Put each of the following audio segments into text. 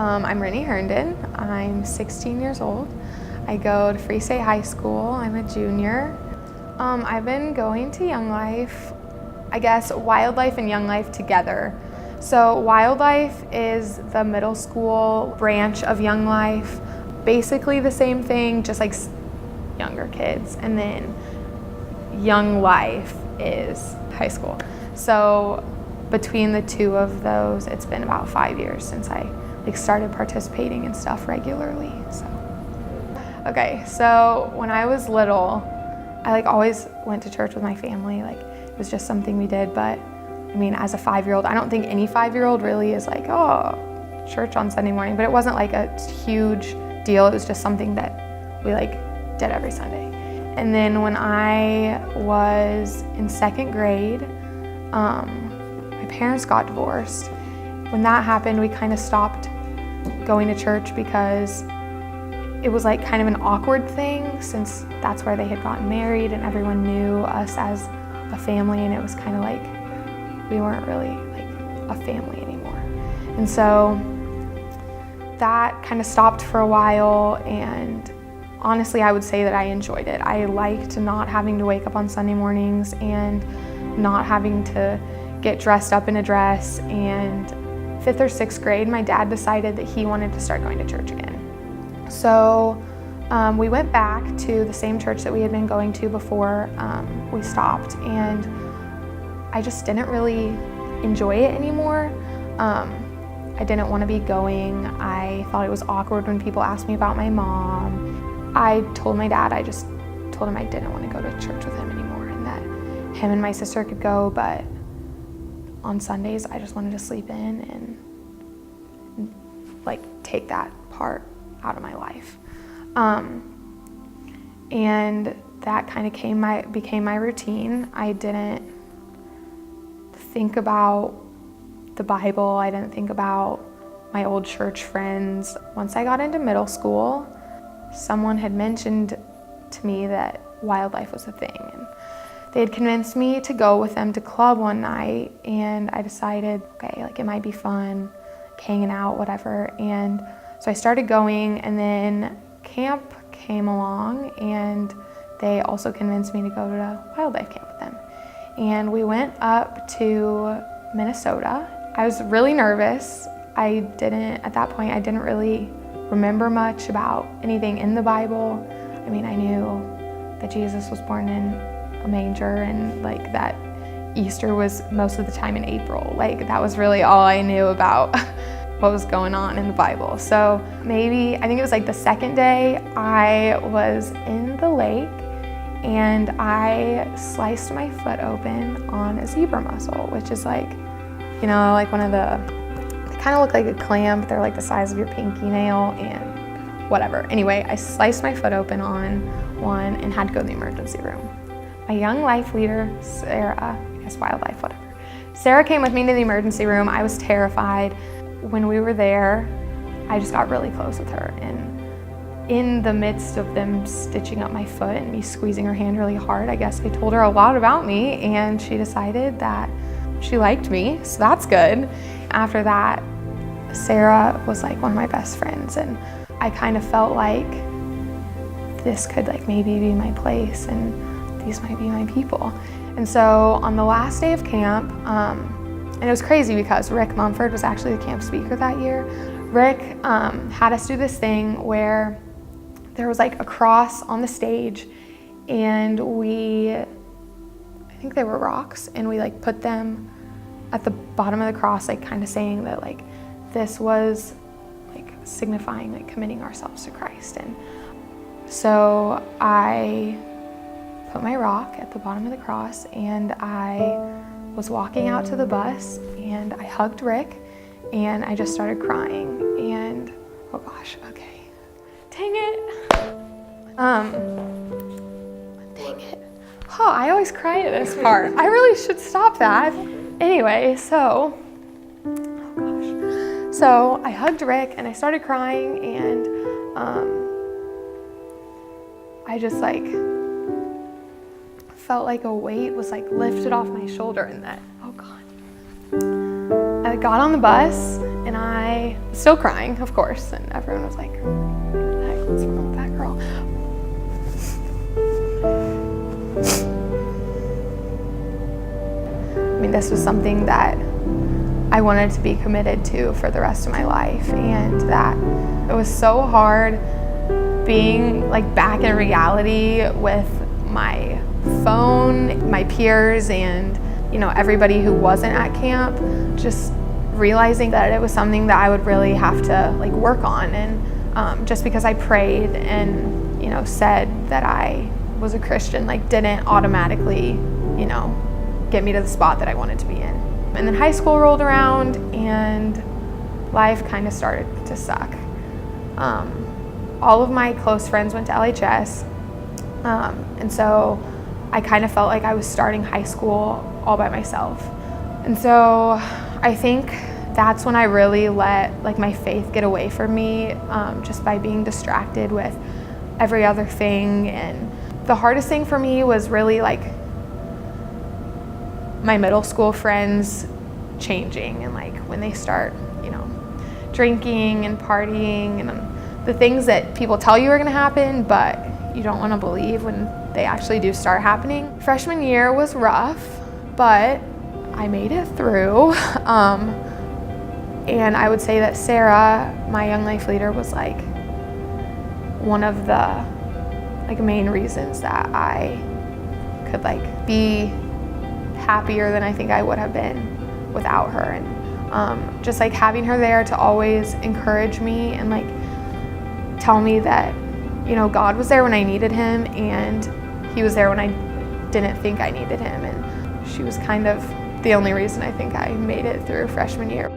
I'm Rinny. I'm 16 years old. I go to Free State High School. I'm a junior. I've been going to Young Life, I guess Wildlife and Young Life together. So Wildlife is the middle school branch of Young Life. Basically the same thing, just like younger kids. And then Young Life is high school. So between the two of those, it's been about 5 years since I started participating in stuff regularly. Okay, so when I was little, I always went to church with my family. It was just something we did. But I mean, as a 5-year-old, I don't think any 5-year-old really is oh, church on Sunday morning. But it wasn't a huge deal. It was just something that we did every Sunday. And then when I was in 2nd grade, my parents got divorced. When that happened, we kind of stopped going to church because it was kind of an awkward thing, since that's where they had gotten married and everyone knew us as a family, and it was kind of we weren't really a family anymore. And so that kind of stopped for a while, and honestly, I would say that I enjoyed it. I liked not having to wake up on Sunday mornings and not having to get dressed up in a dress. And 5th or 6th grade, my dad decided that he wanted to start going to church again. So we went back to the same church that we had been going to before we stopped, and I just didn't really enjoy it anymore. I didn't want to be going. I thought it was awkward when people asked me about my mom. I told my dad, I just told him I didn't want to go to church with him anymore, and that him and my sister could go, but on Sundays I just wanted to sleep in and take that part out of my life. And that kind of became my routine. I didn't think about the Bible. I didn't think about my old church friends. Once I got into middle school, someone had mentioned to me that Wildlife was a thing, and they had convinced me to go with them to club one night, and I decided, okay, it might be fun, hanging out, whatever. And so I started going, and then camp came along, and they also convinced me to go to Wildlife camp with them. And we went up to Minnesota. I was really nervous. At that point, I didn't really remember much about anything in the Bible. I mean, I knew that Jesus was born in a manger, and that Easter was most of the time in April. That was really all I knew about what was going on in the Bible. So I think it was the second day, I was in the lake and I sliced my foot open on a zebra mussel, which is one of they kind of look like a clam, but they're the size of your pinky nail and whatever. Anyway, I sliced my foot open on one and had to go to the emergency room. My Young Life leader, Sarah, I guess Wildlife, whatever. Sarah came with me to the emergency room. I was terrified. When we were there, I just got really close with her, and in the midst of them stitching up my foot and me squeezing her hand really hard, I guess I told her a lot about me, and she decided that she liked me, so that's good. After that, Sarah was one of my best friends, and I kind of felt this could maybe be my place, and these might be my people. And so on the last day of camp, and it was crazy because Rick Mumford was actually the camp speaker that year. Rick had us do this thing where there was a cross on the stage, and I think they were rocks, and we put them at the bottom of the cross, kind of saying that this was signifying committing ourselves to Christ. And so I put my rock at the bottom of the cross, and I was walking out to the bus, and I hugged Rick, and I just started crying, and oh gosh, okay, dang it. Dang it. Oh, I always cry at this part. I really should stop that. Anyway, so I hugged Rick, and I started crying, and I just felt like a weight was lifted off my shoulder, and that, oh God. I got on the bus, and I I was still crying, of course, and everyone was like, what the heck, what's wrong with that girl? I mean, this was something that I wanted to be committed to for the rest of my life, and that it was so hard being like back in reality with my phone, my peers, and everybody who wasn't at camp, just realizing that it was something that I would really have to like work on. And just because I prayed and said that I was a Christian, like didn't automatically get me to the spot that I wanted to be in. And then high school rolled around and life kind of started to suck. All of my close friends went to LHS, and so I kind of felt like I was starting high school all by myself. And so I think that's when I really let like my faith get away from me, just by being distracted with every other thing. And the hardest thing for me was really like my middle school friends changing, and like when they start drinking and partying and the things that people tell you are going to happen but you don't want to believe when they actually do start happening. Freshman year was rough, but I made it through. And I would say that Sarah, my young life leader, was like one of the main reasons that I could like be happier than I think I would have been without her. And just like having her there to always encourage me and like tell me that God was there when I needed him, and he was there when I didn't think I needed him. And she was kind of the only reason I think I made it through freshman year.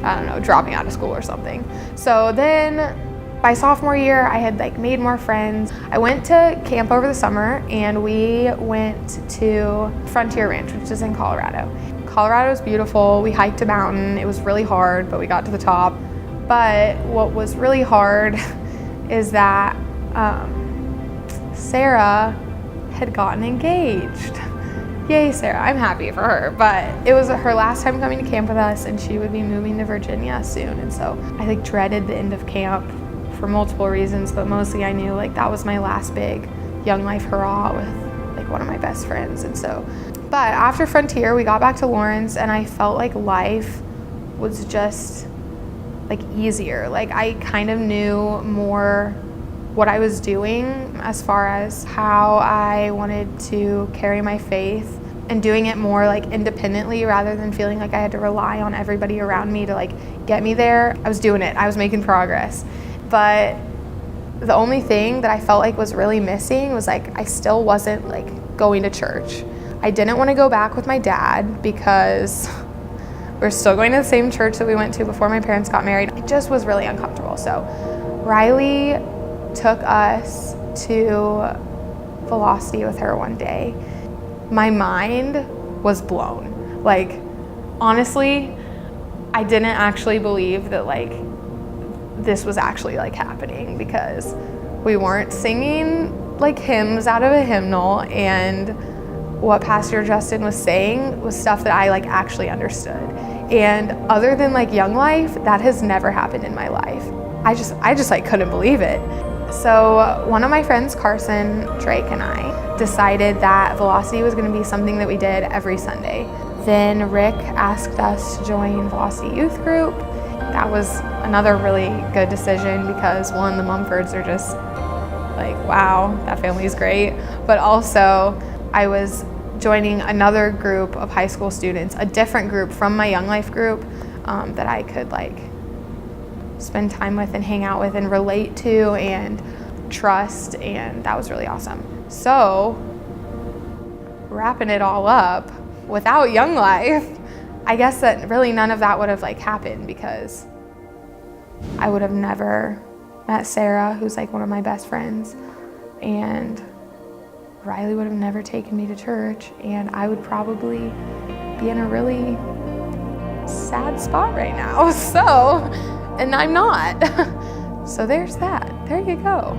I don't know, dropping out of school or something. So then by sophomore year, I had like made more friends. I went to camp over the summer, and we went to Frontier Ranch, which is in Colorado. Colorado is beautiful. We hiked a mountain. It was really hard, but we got to the top. But what was really hard is that Sarah had gotten engaged. Yay, Sarah, I'm happy for her. But it was her last time coming to camp with us, and she would be moving to Virginia soon. And so I like dreaded the end of camp for multiple reasons, but mostly I knew like that was my last big young life hurrah with like one of my best friends. And so, but after Frontier, we got back to Lawrence, and I felt like life was just like easier. Like I kind of knew more what I was doing as far as how I wanted to carry my faith, and doing it more like independently rather than feeling like I had to rely on everybody around me to like get me there. I was doing it. I was making progress. But the only thing that I felt like was really missing was like I still wasn't like going to church. I didn't want to go back with my dad because we're still going to the same church that we went to before my parents got married. It just was really uncomfortable. So Riley took us to Velocity with her one day. My mind was blown. Like, honestly, I didn't actually believe that like this was actually like happening, because we weren't singing like hymns out of a hymnal, and what Pastor Justin was saying was stuff that I like actually understood. And other than like Young Life, that has never happened in my life. I just like couldn't believe it. So one of my friends, Carson, Drake, and I decided that Velocity was going to be something that we did every Sunday. Then Rick asked us to join Velocity Youth Group. That was another really good decision, because one, the Mumfords are just like, wow, that family is great. But also I was joining another group of high school students, a different group from my Young Life group, that I could like spend time with and hang out with and relate to and trust, and that was really awesome. So wrapping it all up, without Young Life, I guess that really none of that would have like happened, because I would have never met Sarah, who's like one of my best friends, and Riley would have never taken me to church, and I would probably be in a really sad spot right now. So, and I'm not. So there's that. There you go.